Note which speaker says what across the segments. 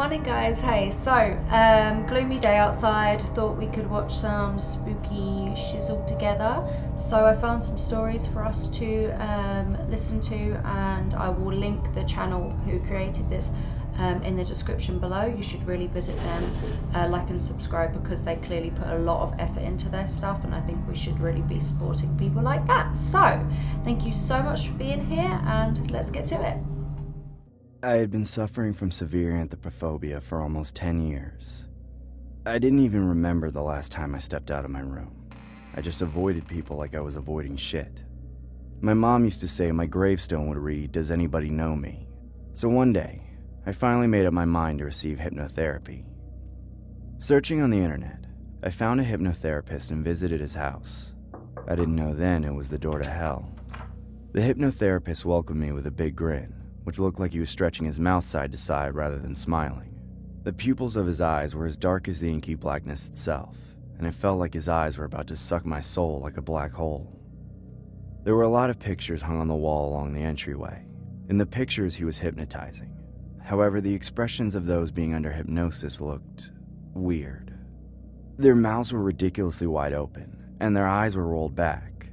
Speaker 1: Morning guys, hey, gloomy day outside, thought we could watch some spooky shizzle together, so I found some stories for us to listen to, and I will link the channel who created this in the description below. You should really visit them, like and subscribe, because they clearly put a lot of effort into their stuff, and I think we should really be supporting people like that. So, thank you so much for being here, and let's get to it.
Speaker 2: I had been suffering from severe anthropophobia for almost 10 years. I didn't even remember the last time I stepped out of my room. I just avoided people like I was avoiding shit. My mom used to say my gravestone would read, "Does anybody know me?" So one day, I finally made up my mind to receive hypnotherapy. Searching on the internet, I found a hypnotherapist and visited his house. I didn't know then it was the door to hell. The hypnotherapist welcomed me with a big grin, which looked like he was stretching his mouth side to side rather than smiling. The pupils of his eyes were as dark as the inky blackness itself, and it felt like his eyes were about to suck my soul like a black hole. There were a lot of pictures hung on the wall along the entryway. In the pictures, he was hypnotizing. However, the expressions of those being under hypnosis looked weird. Their mouths were ridiculously wide open, and their eyes were rolled back.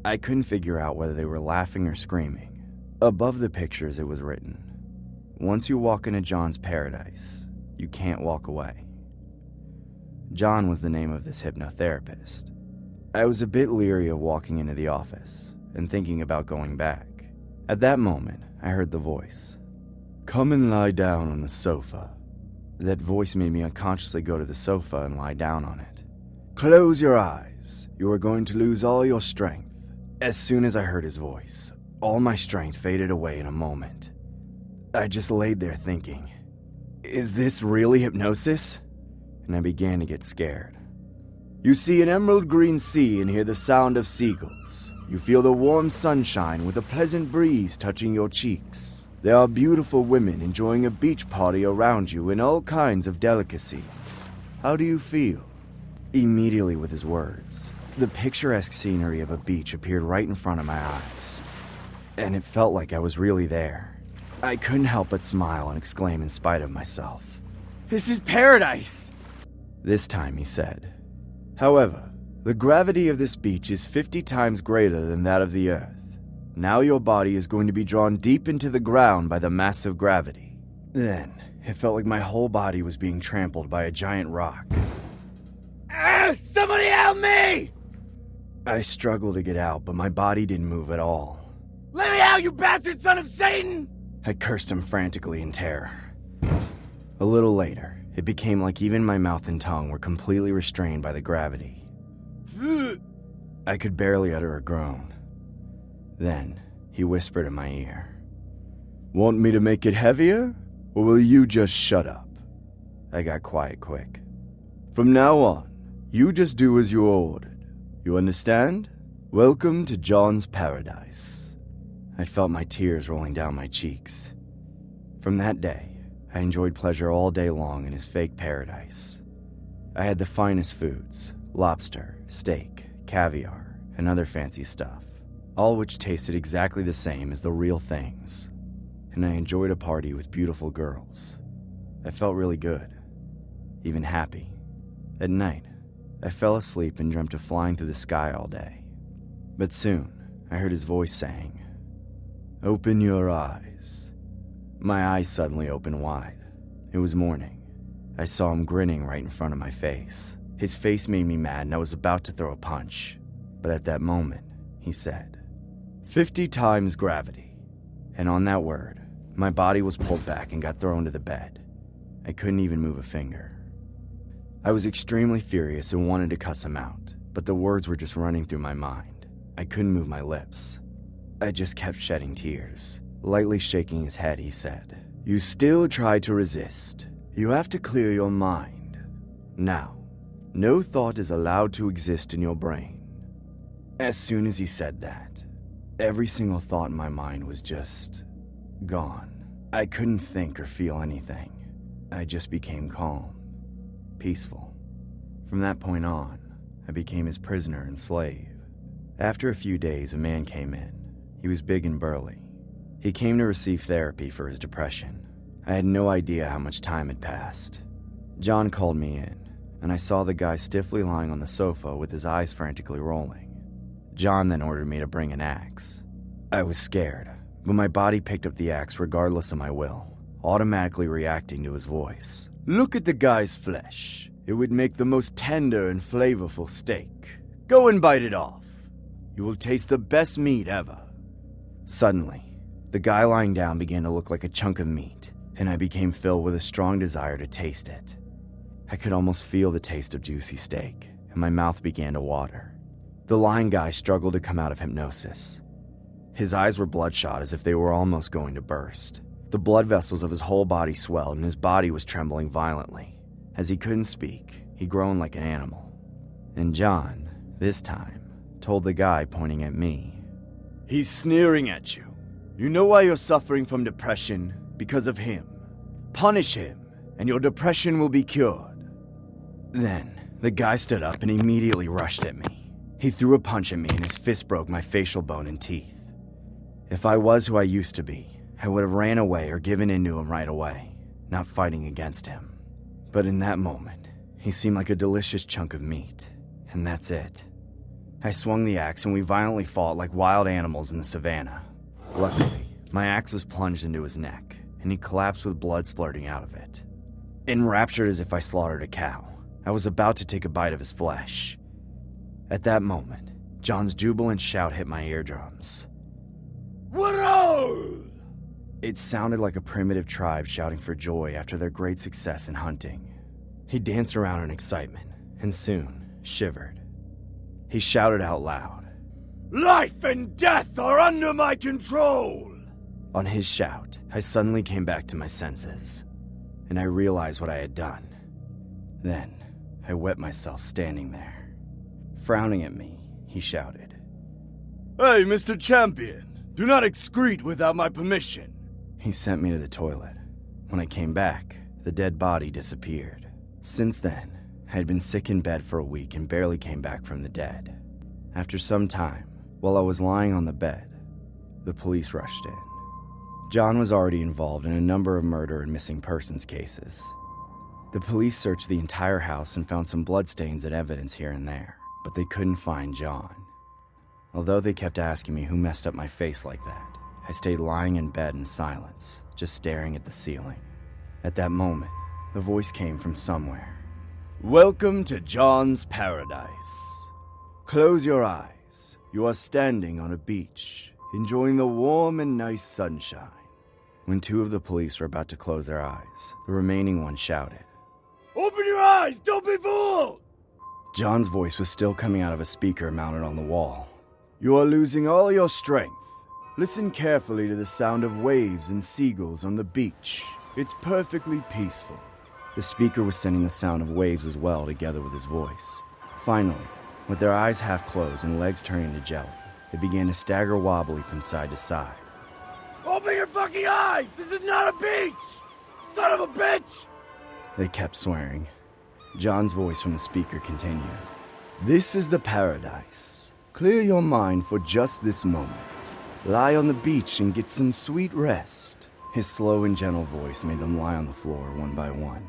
Speaker 2: I couldn't figure out whether they were laughing or screaming. Above the pictures it was written, "Once you walk into John's paradise, you can't walk away." John was the name of this hypnotherapist. I was a bit leery of walking into the office and thinking about going back. At that moment, I heard the voice, "Come and lie down on the sofa." That voice made me unconsciously go to the sofa and lie down on it. "Close your eyes. You are going to lose all your strength." As soon as I heard his voice, all my strength faded away in a moment. I just laid there thinking, is this really hypnosis? And I began to get scared. "You see an emerald green sea and hear the sound of seagulls. You feel the warm sunshine with a pleasant breeze touching your cheeks. There are beautiful women enjoying a beach party around you and all kinds of delicacies. How do you feel?" Immediately with his words, the picturesque scenery of a beach appeared right in front of my eyes. And it felt like I was really there. I couldn't help but smile and exclaim in spite of myself, "This is paradise!" This time he said, "However, the gravity of this beach is 50 times greater than that of the Earth. Now your body is going to be drawn deep into the ground by the massive gravity." Then, it felt like my whole body was being trampled by a giant rock. "Somebody help me!" I struggled to get out, but my body didn't move at all. "Let me out, you bastard son of Satan!" I cursed him frantically in terror. A little later, it became like even my mouth and tongue were completely restrained by the gravity. I could barely utter a groan. Then, he whispered in my ear, "Want me to make it heavier, or will you just shut up?" I got quiet quick. "From now on, you just do as you're ordered. You understand? Welcome to John's paradise." I felt my tears rolling down my cheeks. From that day, I enjoyed pleasure all day long in his fake paradise. I had the finest foods, lobster, steak, caviar, and other fancy stuff, all which tasted exactly the same as the real things. And I enjoyed a party with beautiful girls. I felt really good, even happy. At night, I fell asleep and dreamt of flying through the sky all day. But soon, I heard his voice saying, "Open your eyes." My eyes suddenly opened wide. It was morning. I saw him grinning right in front of my face. His face made me mad and I was about to throw a punch. But at that moment, he said, 50 times gravity. And on that word, my body was pulled back and got thrown to the bed. I couldn't even move a finger. I was extremely furious and wanted to cuss him out, but the words were just running through my mind. I couldn't move my lips. I just kept shedding tears. Lightly shaking his head, he said, "You still try to resist. You have to clear your mind. Now, no thought is allowed to exist in your brain." As soon as he said that, every single thought in my mind was just gone. I couldn't think or feel anything. I just became calm, peaceful. From that point on, I became his prisoner and slave. After a few days, a man came in. He was big and burly. He came to receive therapy for his depression. I had no idea how much time had passed. John called me in, and I saw the guy stiffly lying on the sofa with his eyes frantically rolling. John then ordered me to bring an axe. I was scared, but my body picked up the axe regardless of my will, automatically reacting to his voice. "Look at the guy's flesh. It would make the most tender and flavorful steak. Go and bite it off. You will taste the best meat ever." Suddenly, the guy lying down began to look like a chunk of meat, and I became filled with a strong desire to taste it. I could almost feel the taste of juicy steak, and my mouth began to water. The lying guy struggled to come out of hypnosis. His eyes were bloodshot as if they were almost going to burst. The blood vessels of his whole body swelled, and his body was trembling violently. As he couldn't speak, he groaned like an animal. And John, this time, told the guy pointing at me, "He's sneering at you. You know why you're suffering from depression? Because of him. Punish him, and your depression will be cured." Then, the guy stood up and immediately rushed at me. He threw a punch at me, and his fist broke my facial bone and teeth. If I was who I used to be, I would have ran away or given in to him right away, not fighting against him. But in that moment, he seemed like a delicious chunk of meat, and that's it. I swung the axe and we violently fought like wild animals in the savannah. Luckily, my axe was plunged into his neck, and he collapsed with blood splurting out of it. Enraptured as if I slaughtered a cow, I was about to take a bite of his flesh. At that moment, John's jubilant shout hit my eardrums. "Whoa!" It sounded like a primitive tribe shouting for joy after their great success in hunting. He danced around in excitement, and soon shivered. He shouted out loud, "Life and death are under my control!" On his shout, I suddenly came back to my senses, and I realized what I had done. Then, I wet myself standing there. Frowning at me, he shouted, "Hey, Mr. Champion, do not excrete without my permission." He sent me to the toilet. When I came back, the dead body disappeared. Since then, I had been sick in bed for a week and barely came back from the dead. After some time, while I was lying on the bed, the police rushed in. John was already involved in a number of murder and missing persons cases. The police searched the entire house and found some bloodstains and evidence here and there, but they couldn't find John. Although they kept asking me who messed up my face like that, I stayed lying in bed in silence, just staring at the ceiling. At that moment, a voice came from somewhere. "Welcome to John's paradise. Close your eyes. You are standing on a beach, enjoying the warm and nice sunshine." When two of the police were about to close their eyes, the remaining one shouted, "Open your eyes! Don't be fooled!" John's voice was still coming out of a speaker mounted on the wall. "You are losing all your strength. Listen carefully to the sound of waves and seagulls on the beach. It's perfectly peaceful." The speaker was sending the sound of waves as well together with his voice. Finally, with their eyes half closed and legs turning to jelly, they began to stagger wobbly from side to side. "Open your fucking eyes! This is not a beach! Son of a bitch!" They kept swearing. John's voice from the speaker continued. "This is the paradise. Clear your mind for just this moment. Lie on the beach and get some sweet rest." His slow and gentle voice made them lie on the floor one by one.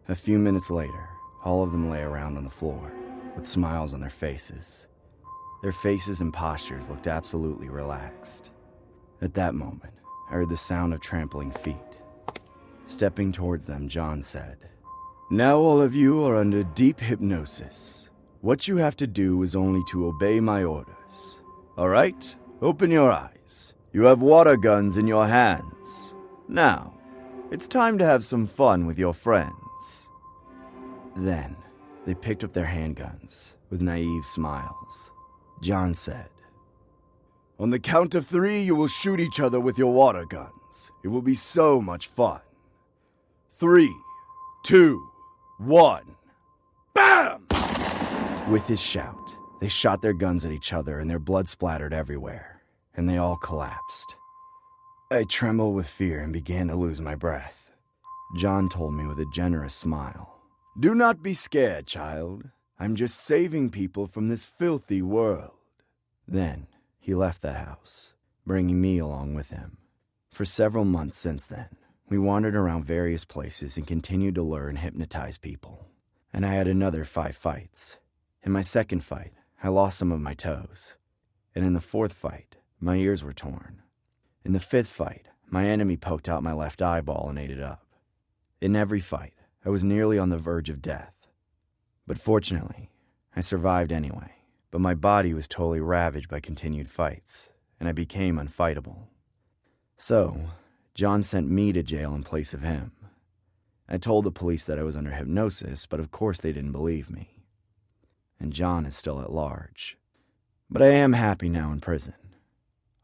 Speaker 2: A few minutes later, all of them lay around on the floor, with smiles on their faces. Their faces and postures looked absolutely relaxed. At that moment, I heard the sound of trampling feet. Stepping towards them, John said, "Now all of you are under deep hypnosis. What you have to do is only to obey my orders. All right? Open your eyes. You have water guns in your hands. Now, it's time to have some fun with your friends." Then, they picked up their handguns with naive smiles. John said, "On the count of 3, you will shoot each other with your water guns. It will be so much fun. 3, 2, 1. BAM!" With his shout, they shot their guns at each other and their blood splattered everywhere, and they all collapsed. I trembled with fear and began to lose my breath. John told me with a generous smile, "Do not be scared, child. I'm just saving people from this filthy world." Then, he left that house, bringing me along with him. For several months since then, We wandered around various places and continued to lure and hypnotize people. And I had another 5 fights. In my second fight, I lost some of my toes. And in the fourth fight, my ears were torn. In the fifth fight, my enemy poked out my left eyeball and ate it up. In every fight, I was nearly on the verge of death. But fortunately, I survived anyway. But my body was totally ravaged by continued fights, and I became unfightable. So, John sent me to jail in place of him. I told the police that I was under hypnosis, but of course they didn't believe me. And John is still at large. But I am happy now in prison.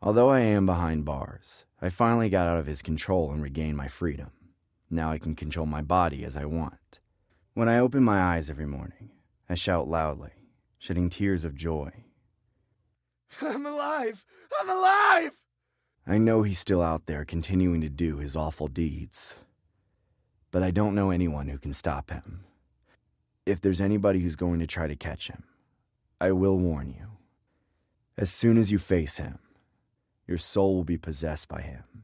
Speaker 2: Although I am behind bars, I finally got out of his control and regained my freedom. Now I can control my body as I want. When I open my eyes every morning, I shout loudly, shedding tears of joy. I'm alive! I'm alive! I know he's still out there continuing to do his awful deeds. But I don't know anyone who can stop him. If there's anybody who's going to try to catch him, I will warn you. As soon as you face him, your soul will be possessed by him,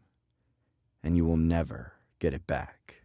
Speaker 2: and you will never get it back.